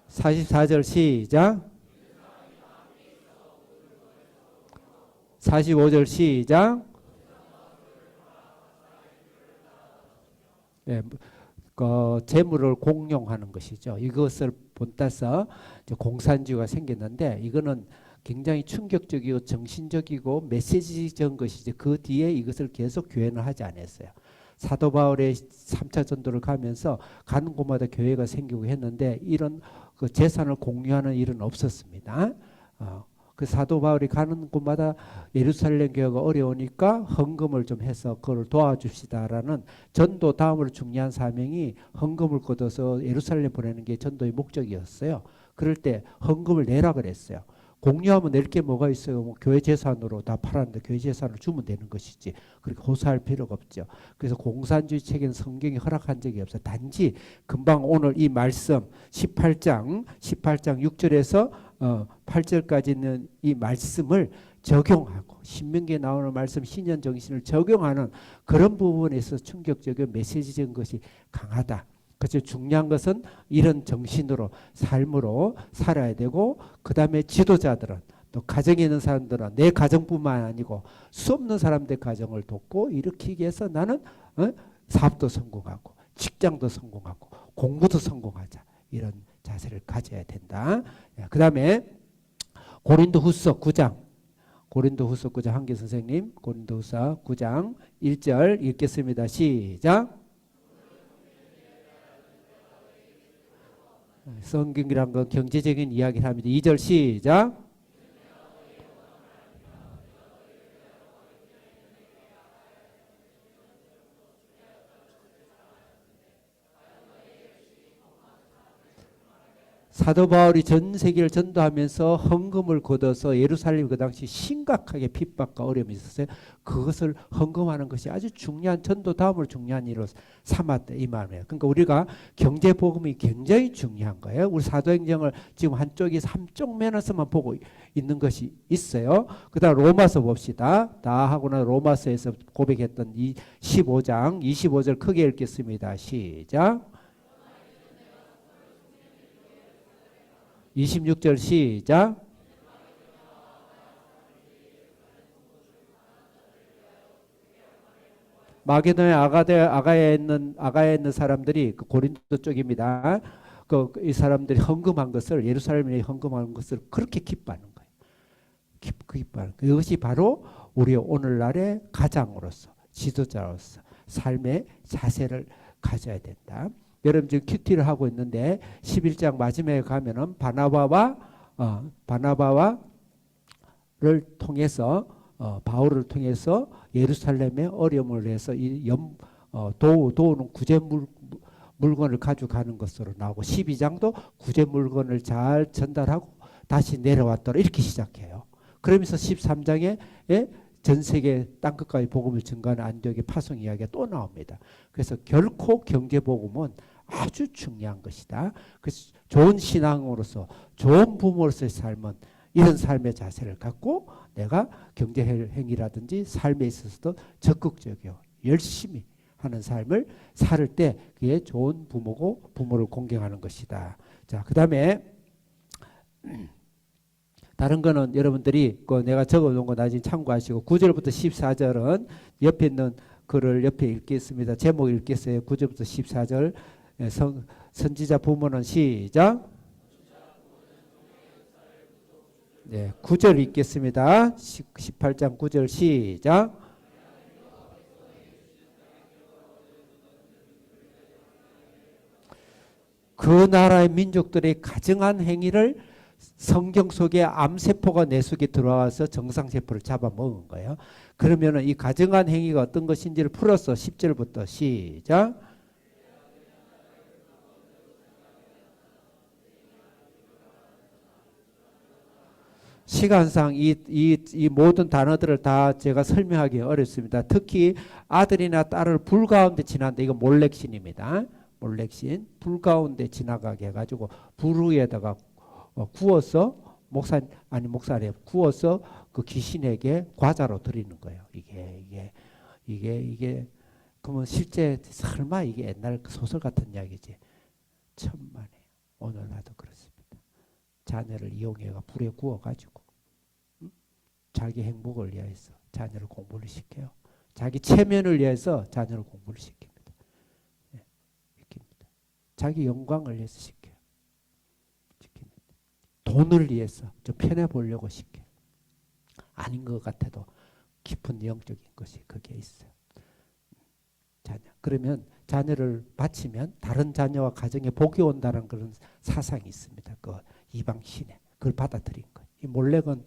44절 시작. 45절 시작. 재물을 공용하는 것이죠. 이것을 본따서 공산주의가 생겼는데 이거는 굉장히 충격적이고 정신적이고 메시지적인 것이지 그 뒤에 이것을 계속 교회는 하지 않았어요. 사도 바울의 3차 전도를 가면서 가는 곳마다 교회가 생기고 했는데 이런 그 재산을 공유하는 일은 없었습니다. 그 사도 바울이 가는 곳마다 예루살렘 교회가 어려우니까 헌금을 좀 해서 그걸 도와줍시다라는 전도 다음으로 중요한 사명이 헌금을 걷어서 예루살렘 보내는 게 전도의 목적이었어요. 그럴 때 헌금을 내라 그랬어요. 공유하면 낼 게 뭐가 있어요? 뭐 교회 재산으로 다 팔았는데 교회 재산을 주면 되는 것이지. 그렇게 호소할 필요가 없죠. 그래서 공산주의 체계는 성경이 허락한 적이 없어요. 단지 금방 오늘 이 말씀 18장 6절에서 8절까지 있는 이 말씀을 적용하고 신명기에 나오는 말씀 신년 정신을 적용하는 그런 부분에서 충격적인 메시지적인 것이 강하다. 그래서 중요한 것은 이런 정신으로 삶으로 살아야 되고, 그 다음에 지도자들은 또 가정에 있는 사람들은 내 가정뿐만 아니고 수 없는 사람들의 가정을 돕고 일으키기 위해서 나는 사업도 성공하고 직장도 성공하고 공부도 성공하자, 이런 자세를 가져야 된다. 그 다음에 고린도후서 9장, 고린도후서 9장 한기 선생님, 고린도후서 9장 1절 읽겠습니다. 시작. 성경이란 건 경제적인 이야기를 합니다. 2절 시작. 사도 바울이 전 세계를 전도하면서 헌금을 거둬서 예루살렘 그 당시 심각하게 핍박과 어려움이 있었어요. 그것을 헌금하는 것이 아주 중요한, 전도 다음으로 중요한 일로 삼았다, 이 말이에요. 그러니까 우리가 경제 복음이 굉장히 중요한 거예요. 우리 사도행전을 지금 한쪽 면에서만 보고 있는 것이 있어요. 그다음 로마서 봅시다. 다 하고는 로마서에서 고백했던 이 15장 25절 크게 읽겠습니다. 시작. 26절 시작. 마게도냐 아가야에 있는 사람들이 그 고린도 쪽입니다. 이 사람들이 헌금한 것을, 예루살렘에 헌금한 것을 그렇게 기뻐하는 거예요. 기뻐하는 거예요. 이것이 바로 우리 오늘날의 가장으로서, 지도자로서 삶의 자세를 가져야 된다. 여러분 지금 큐티를 하고 있는데 11장 마지막에 가면은 바나바와를 통해서 바울을 통해서 예루살렘에 어려움을 해서 도우는 구제 물건을 가져가는 것으로 나오고, 12장도 구제 물건을 잘 전달하고 다시 내려왔더라, 이렇게 시작해요. 그러면서 13장에 전 세계 땅끝까지 복음을 증거하는 안디옥의 파송 이야기가 또 나옵니다. 그래서 결코 경제 복음은 아주 중요한 것이다. 그래서 좋은 신앙으로서, 좋은 부모로서의 삶은 이런 삶의 자세를 갖고 내가 경제 행위라든지 삶에 있어서도 적극적이고 열심히 하는 삶을 살 때 그게 좋은 부모고 부모를 공경하는 것이다. 자, 그 다음에 다른 거는 여러분들이 내가 적어놓은 거 나중에 참고하시고, 9절부터 14절은 옆에 있는 글을 옆에 읽겠습니다. 제목 읽겠어요. 9절부터 14절. 선지자 부모는 시작. 네, 9절 읽겠습니다. 18장 9절 시작. 그 나라의 민족들의 가증한 행위를 성경 속에 암세포가 내 속에 들어와서 정상세포를 잡아먹은 거예요. 그러면 이 가증한 행위가 어떤 것인지를 풀어서 10절부터 시작. 시간상 이 모든 단어들을 다 제가 설명하기 어렵습니다. 특히 아들이나 딸을 불 가운데 지난다. 이거 몰렉신입니다. 몰렉신. 불 가운데 지나가게 해가지고 불 위에다가 구워서 목사님 구워서 그 귀신에게 과자로 드리는 거예요. 이게 그러면 실제 설마 이게 옛날 소설 같은 이야기지. 천만에 오늘 나도 그렇습니다. 자녀를 이용해가 불에 구워가지고 자기 행복을 위해서 자녀를 공부를 시켜요. 자기 체면을 위해서 자녀를 공부를 시킵니다. 네, 시킵니다. 자기 영광을 위해서 시켜요. 돈을 위해서 좀 편해 보려고 시켜요. 아닌 것 같아도 깊은 영적인 것이 거기에 있어요. 자녀. 그러면 자녀를 바치면 다른 자녀와 가정에 복이 온다는 그런 사상이 있습니다. 그 이방 신에 그걸 받아들인 거예요. 이 몰렉은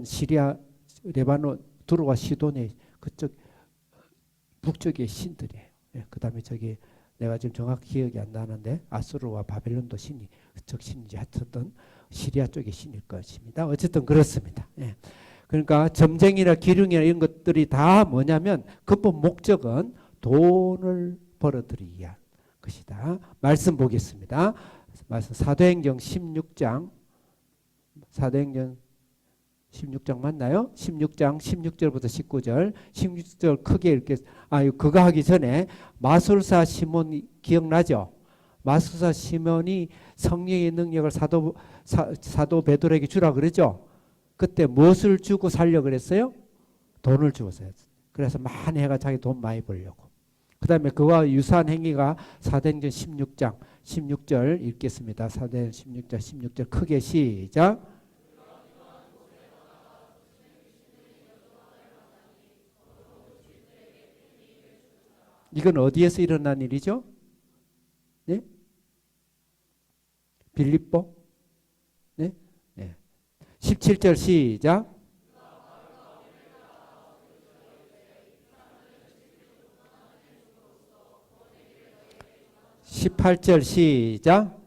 시리아, 레바논, 두로와 시돈의 그쪽 북쪽의 신들이에요. 예, 그다음에 저기 내가 지금 정확히 기억이 안 나는데 아수르와 바벨론도 신이 그쪽 신인지 하여튼 시리아 쪽의 신일 것입니다. 어쨌든 그렇습니다. 예. 그러니까 점쟁이나 기륭이나 이런 것들이 다 뭐냐면 근본 목적은 돈을 벌어들이기 위한 것이다. 말씀 보겠습니다. 말씀 사도행전 16장 맞나요? 16장 16절부터 19절 16절 크게 읽겠. 그거 하기 전에 마술사 시몬 기억나죠? 마술사 시몬이 성령의 능력을 사도 베드로에게 주라 그러죠. 그때 무엇을 주고 살려 그랬어요? 돈을 주었어요. 그래서 많이 해가 자기 돈 많이 벌려고. 그 다음에 그와 유사한 행위가 사도행전 16장 16절 읽겠습니다. 사도행전 16장 16절 크게 시작. 이건 어디에서 일어난 일이죠? 네? 빌립보? 네? 네. 17절 시작. 18절 시작.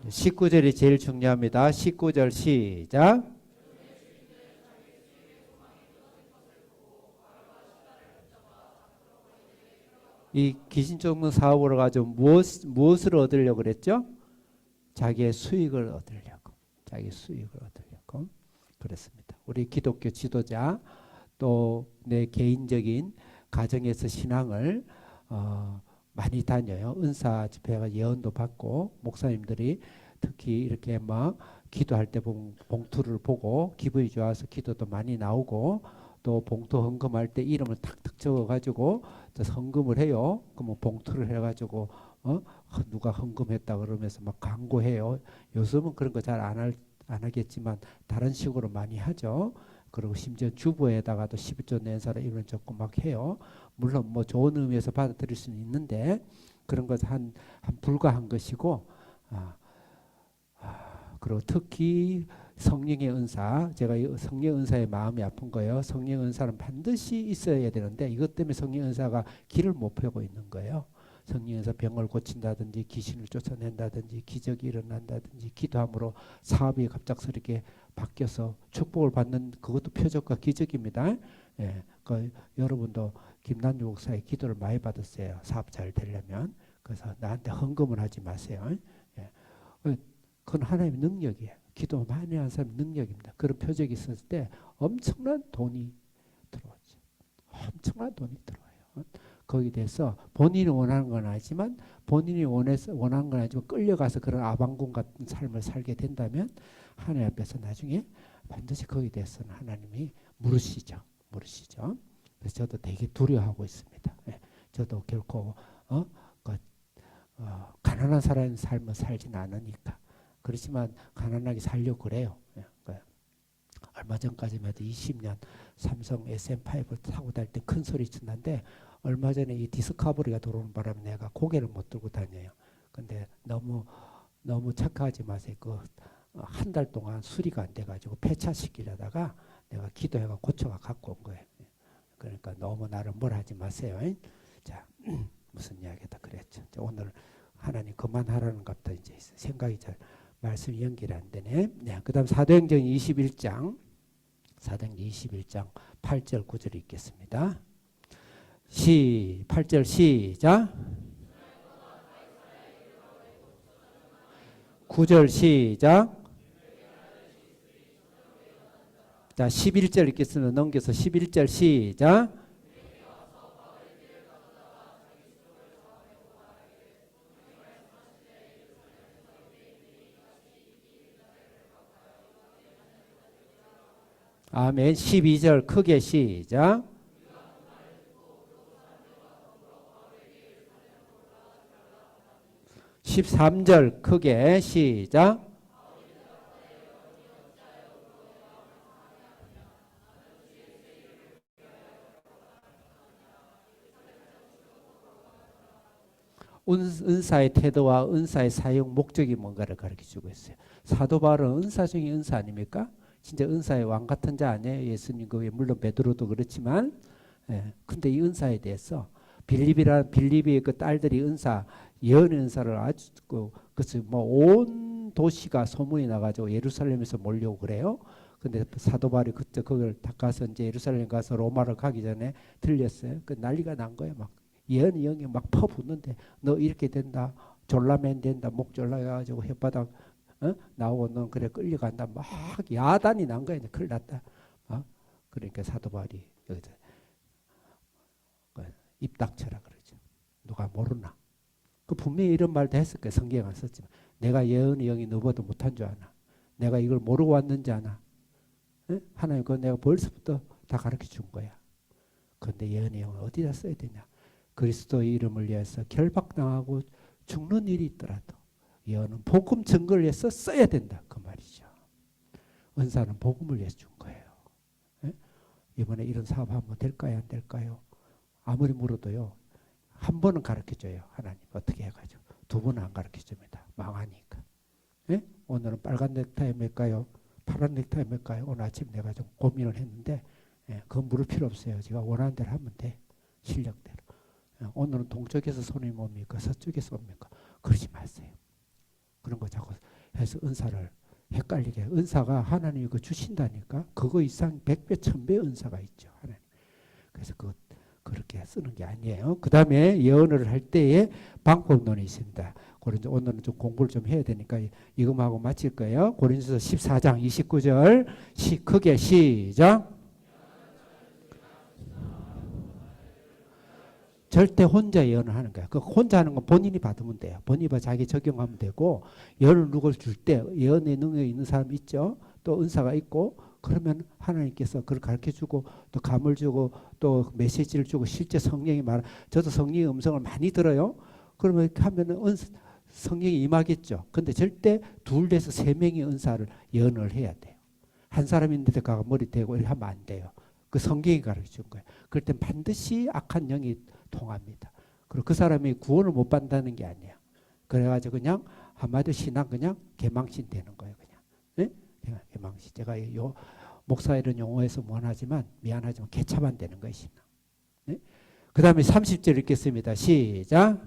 네, 19절이 제일 중요합니다. 19절 시작. 이 귀신 쫓는 사업으로 가지고 무엇을 얻으려고 그랬죠? 자기의 수익을 얻으려고. 자기 수익을 얻으려고. 그렇습니다. 우리 기독교 지도자 또 내 개인적인 가정에서 신앙을 많이 다녀요. 은사 집회가 예언도 받고 목사님들이 특히 이렇게 막 기도할 때 보면 봉투를 보고 기분이 좋아서 기도도 많이 나오고 또 봉투 헌금할 때 이름을 탁탁 적어가지고 헌금을 해요. 그러면 봉투를 해가지고 누가 헌금했다 그러면서 막 광고해요. 요즘은 그런 거 잘 안 하겠지만 다른 식으로 많이 하죠. 그리고 심지어 주부에다가도 11조 낸 사람 이런 적고 막 해요. 물론 뭐 좋은 의미에서 받아들일 수는 있는데 그런 것 한 불가한 것이고 그리고 특히 성령의 은사, 제가 이 성령 은사의 마음이 아픈 거예요. 성령 은사는 반드시 있어야 되는데 이것 때문에 성령 은사가 길을 못 펴고 있는 거예요. 성령 은사 병을 고친다든지 귀신을 쫓아낸다든지 기적이 일어난다든지 기도함으로 사업이 갑작스럽게 바뀌어서 축복을 받는 그것도 표적과 기적입니다. 예, 여러분도 김난주 목사의 기도를 많이 받았어요. 사업 잘 되려면. 그래서 나한테 헌금을 하지 마세요. 예, 그건 하나님의 능력이에요. 기도 많이 하는 사람 능력입니다. 그런 표적이 있었을 때 엄청난 돈이 들어오죠. 엄청난 돈이 들어와요. 거기에 대해서 본인이 원하는 건 아니지만 본인이 원하는 건 아니지만 끌려가서 그런 아방궁 같은 삶을 살게 된다면 하나님 앞에서 나중에 반드시 거기에 대해서는 하나님이 물으시죠. 그래서 저도 되게 두려워하고 있습니다. 예, 저도 결코 가난한 사람의 삶을 살지는 않으니까. 그렇지만 가난하게 살려고 그래요. 예, 얼마 전까지만 해도 20년 삼성 SM5를 타고 다닐 때 큰 소리 치는데 얼마 전에 이 디스커버리가 들어오는 바람에 내가 고개를 못 들고 다녀요. 근데 너무 착각하지 마세요. 한 달 동안 수리가 안 돼가지고 폐차시키려다가 내가 기도해가 고쳐가 갖고 온 거예요. 그러니까 너무 나를 뭘 하지 마세요. 자, 무슨 이야기다 그랬죠. 오늘 하나님 그만하라는 것도 이제 생각이 잘 말씀이 연결이 안 되네. 네, 그다음 사도행전 21장 8절 9절 읽겠습니다. 8절 시작. 9절 시작. 자, 11절 읽겠습니다. 넘겨서 11절 시작. 아멘. 12절 크게 시작. 13절 크게 시작. 은사의 태도와 은사의 사용 목적이 뭔가를 가르쳐주고 있어요. 사도 바울은 은사 중에 은사 아닙니까? 진짜 은사의 왕 같은 자 아니에요? 예수님 그 외에 물론 베드로도 그렇지만, 예. 근데 이 은사에 대해서 빌립의 그 딸들이 은사 예언의 은사를 아주 그것을 뭐 온 도시가 소문이 나가지고 예루살렘에서 몰려오고 그래요. 근데 사도 바울이 그때 그걸 다 가서 이제 예루살렘 가서 로마를 가기 전에 들렸어요. 그 난리가 난 거예요. 막 예언의 영이 막 퍼붓는데 너 이렇게 된다, 졸라맨 된다, 목 졸라가지고 혓바닥 나오고 넌 그래 끌려간다. 막 야단이 난 거야. 이제 큰일 났다. 그러니까 사도 바울이 여기서 입 닥쳐라 그러죠. 누가 모르나. 그 분명히 이런 말도 했을 거야. 성경 안 썼지만. 내가 예언의 영이 너보다 못한 줄 아나. 내가 이걸 모르고 왔는지 아나. 하나님 그거 내가 벌써부터 다 가르쳐 준 거야. 그런데 예언의 영을 어디다 써야 되냐. 그리스도의 이름을 위해서 결박당하고 죽는 일이 있더라도 예언은 복음 증거를 위해서 써야 된다. 그 말이죠. 은사는 복음을 위해서 준 거예요. 이번에 이런 사업 한번 될까요? 안 될까요? 아무리 물어도요. 한 번은 가르쳐줘요. 하나님 어떻게 해가지고. 두 번은 안 가르쳐줍니다. 망하니까. 오늘은 빨간 넥타이 맬까요? 파란 넥타이 맬까요? 오늘 아침 내가 좀 고민을 했는데 그건 물을 필요 없어요. 제가 원하는 대로 하면 돼. 실력대로. 오늘은 동쪽에서 손이 뭡니까? 서쪽에서 옵니까? 그러지 마세요. 그런 거 자꾸 해서 은사를 헷갈리게. 은사가 하나님이 그 주신다니까. 그거 이상 100배 1000배 은사가 있죠. 하나님. 그래서 그렇게 쓰는 게 아니에요. 그 다음에 예언을 할 때에 방법론이 있습니다. 오늘은 좀 공부를 좀 해야 되니까 이것만 하고 마칠 거예요. 고린도서 14장 29절 크게 시작. 절대 혼자 예언을 하는 거야. 그 혼자 하는 건 본인이 받으면 돼요. 본인이 자기 적용하면 되고 예언을 누굴 줄 때 예언의 능력이 있는 사람 있죠. 또 은사가 있고 그러면 하나님께서 그걸 가르쳐주고 또 감을 주고 또 메시지를 주고 실제 성령이 저도 성령의 음성을 많이 들어요. 그러면 이렇게 하면은 성령이 임하겠죠. 근데 절대 둘 돼서 세 명의 은사를 예언을 해야 돼요. 한 사람인데도 가가 머리 대고 이렇게 하면 안 돼요. 그 성경이 가르쳐준 거예요. 그럴 땐 반드시 악한 영이 통합니다. 그리고 그 사람이 구원을 못 받는다는 게 아니에요. 그래가지고 그냥 한마디로 신앙 그냥 개망신 되는 거예요. 그냥. 그냥 개망신. 제가 목사 이런 용어에서 원하지만 미안하지만 개차반 되는 거예요. 신앙. 그 다음에 30절 읽겠습니다. 시작.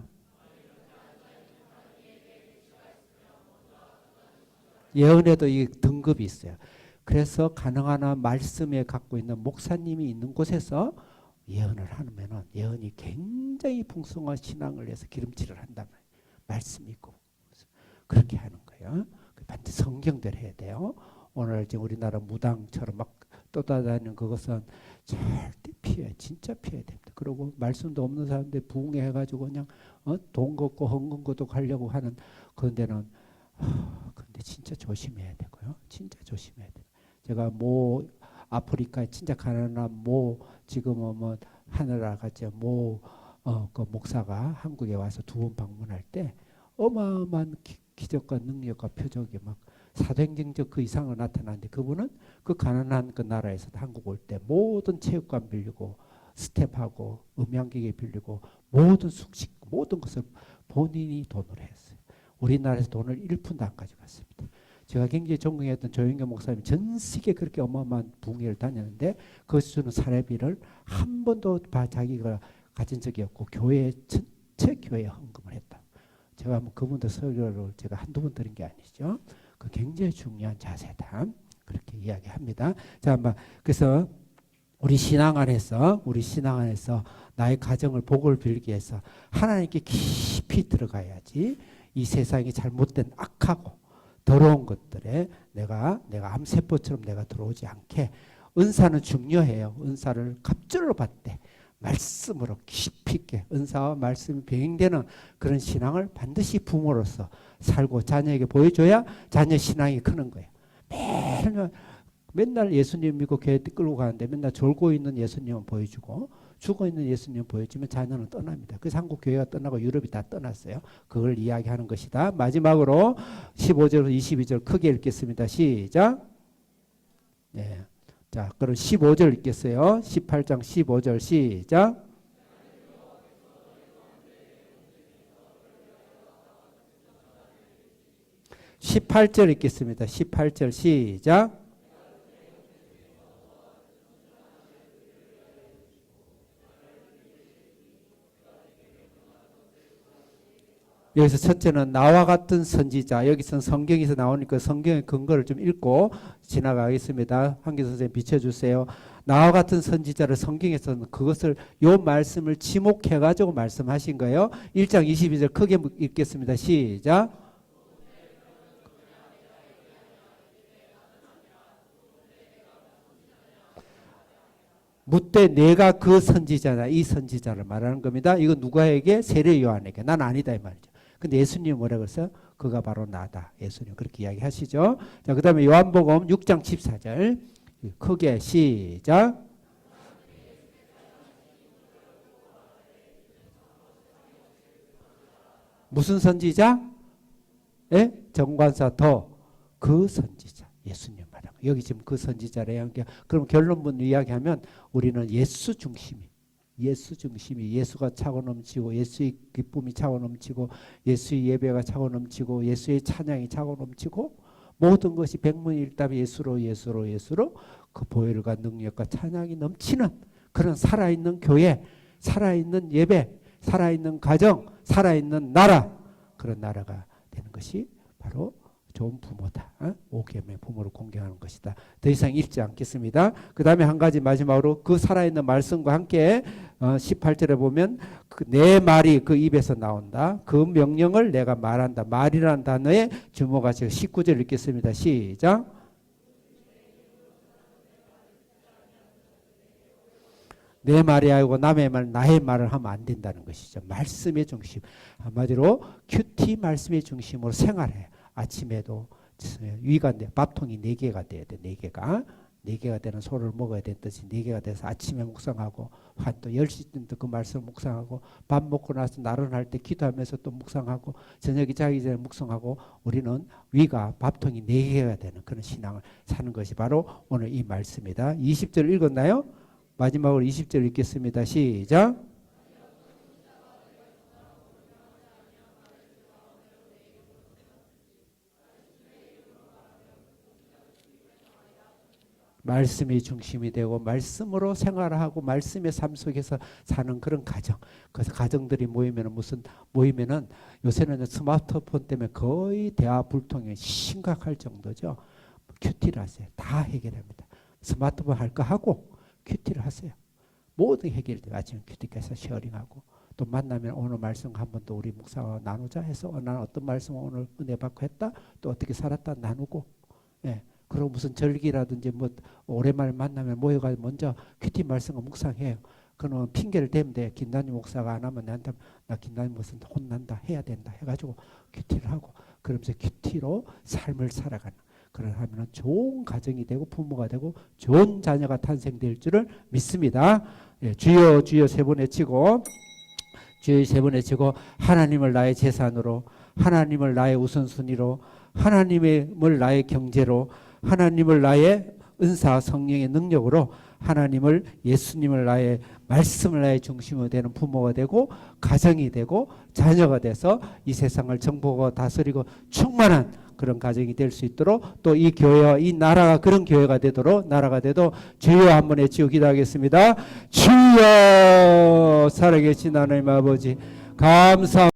예언에도 이 등급이 있어요. 그래서 가능한 한 말씀에 갖고 있는 목사님이 있는 곳에서 예언을 하면은 예언이 굉장히 풍성한 신앙을 해서 기름칠을 한단 말이에요. 말씀이 있고 그렇게 하는 거예요. 반드시 성경대로 해야 돼요. 오늘 지금 우리나라 무당처럼 막 떠다니는 그것은 절대 피해, 진짜 피해야 됩니다. 그리고 말씀도 없는 사람들 부흥해가지고 그냥 돈 걷고 헌금 걷고 가려고 하는 그런 데는 근데 진짜 조심해야 되고요. 진짜 조심해야 돼요. 제가 아프리카 진짜 가난한 지금은 뭐 하늘나라 같이 그 목사가 한국에 와서 2번 방문할 때 어마어마한 기적과 능력과 표적이 막 사도행전적 그 이상으로 나타나는데 그분은 그 가난한 그 나라에서도 한국 올 때 모든 체육관 빌리고 스텝하고 음향기계 빌리고 모든 숙식 모든 것을 본인이 돈으로 했어요. 우리나라에서 돈을 1푼도 안 가져갔습니다. 제가 굉장히 존경했던 조영교 목사님이 전 세계 그렇게 어마어마한 부흥회를 다녔는데 그것을 주는 사례비를 한 번도 자기가 가진 적이 없고 전체 교회에 헌금을 했다. 제가 그분들 설교를 제가 한두 번 들은 게 아니죠. 그 굉장히 중요한 자세다. 그렇게 이야기합니다. 자, 그래서 우리 신앙 안에서 나의 가정을 복을 빌기 위해서 하나님께 깊이 들어가야지 이 세상이 잘못된 악하고 더러운 것들에 내가 암세포처럼 내가 들어오지 않게 은사는 중요해요. 은사를 갑절로 받되 말씀으로 깊이 있게 은사와 말씀이 병행되는 그런 신앙을 반드시 부모로서 살고 자녀에게 보여줘야 자녀 신앙이 크는 거예요. 맨날 예수님 믿고 교회 끌고 가는데 맨날 졸고 있는 예수님은 보여주고 죽어 있는 예수님 보여주면 자녀는 떠납니다. 그래서 한국 교회가 떠나고 유럽이 다 떠났어요. 그걸 이야기하는 것이다. 마지막으로 15절 22절 크게 읽겠습니다. 시작. 네. 자, 그럼 15절 읽겠어요. 18장 15절 시작. (18절) 읽겠습니다. 18절 시작. 여기서 첫째는 나와 같은 선지자. 여기서는 성경에서 나오니까 성경의 근거를 좀 읽고 지나가겠습니다. 한기 선생님 비춰주세요. 나와 같은 선지자를 성경에서는 그것을 요 말씀을 지목해가지고 말씀하신 거예요. 1장 22절 크게 읽겠습니다. 시작. 묻되 내가 그 선지자다. 이 선지자를 말하는 겁니다. 이거 누가에게? 세례 요한에게. 난 아니다 이 말이죠. 근데 예수님이 뭐라고 했어요? 그가 바로 나다. 예수님 그렇게 이야기하시죠. 자, 그 다음에 요한복음 6장 14절 크게 시작. 무슨 선지자? 예? 정관사 더 그 선지자. 예수님 말하는 거. 여기 지금 그 선지자래요. 그럼 결론문 이야기하면 우리는 예수 중심이 예수가 차고 넘치고 예수의 기쁨이 차고 넘치고 예수의 예배가 차고 넘치고 예수의 찬양이 차고 넘치고 모든 것이 백문일답 예수로 그 보혈과 능력과 찬양이 넘치는 그런 살아있는 교회, 살아있는 예배, 살아있는 가정, 살아있는 나라, 그런 나라가 되는 것이 바로 좋은 부모다. 5계명의 부모를 공경하는 것이다. 더 이상 읽지 않겠습니다. 그 다음에 한 가지 마지막으로 그 살아있는 말씀과 함께 18절에 보면 내 말이 그 입에서 나온다. 그 명령을 내가 말한다. 말이라는 단어에 주목하시고 19절 읽겠습니다. 시작. 내 말이 아니고 남의 말, 나의 말을 하면 안 된다는 것이죠. 말씀의 중심. 한마디로 큐티 말씀의 중심으로 생활해요. 아침에도 위가 밥통이 4개가 돼야 돼. 4개가. 4개가 되는 소를 먹어야 되는 뜻이 4개가 돼서 아침에 묵상하고 한 또 10시쯤도 그 말씀을 묵상하고 밥 먹고 나서 나른할 때 기도하면서 또 묵상하고 저녁에 자기 전에 묵상하고 우리는 위가 밥통이 4개가 되는 그런 신앙을 사는 것이 바로 오늘 이 말씀이다. 20절 읽었나요? 마지막으로 20절 읽겠습니다. 시작. 말씀이 중심이 되고 말씀으로 생활하고 말씀의 삶 속에서 사는 그런 가정. 그래서 가정들이 모이면은 요새는 스마트폰 때문에 거의 대화 불통이 심각할 정도죠. 큐티를 하세요. 다 해결합니다. 스마트폰 할 거 하고 큐티를 하세요. 모든 해결돼요. 아침에 큐티께서 쉐어링하고 또 만나면 오늘 말씀 한 번 더 우리 묵상하고 나누자 해서 나는 어떤 말씀 오늘 은혜 받고 했다. 또 어떻게 살았다 나누고. 예. 그리고 무슨 절기라든지 뭐 오랜만에 만나면 모여가지고 먼저 큐티 말씀을 묵상해요. 그러면 핑계를 대면 돼. 김단임 목사가 안 하면 나한테 나 김단임 목사 혼난다 해야 된다 해가지고 큐티를 하고 그러면서 큐티로 삶을 살아가는 그런 하면은 좋은 가정이 되고 부모가 되고 좋은 자녀가 탄생될 줄을 믿습니다. 예, 주여 주여 세 번 외치고 주여 세 번 외치고 하나님을 나의 재산으로 하나님을 나의 우선순위로 하나님을 나의 경제로 하나님을 나의 은사 성령의 능력으로 하나님을 예수님을 나의 말씀을 나의 중심으로 되는 부모가 되고 가정이 되고 자녀가 돼서 이 세상을 정복하고 다스리고 충만한 그런 가정이 될 수 있도록 또 이 교회와 이 나라가 그런 교회가 되도록 나라가 되도록 주여 한번 외치고 기도하겠습니다. 주여 살아계신 하나님 아버지 감사합니다.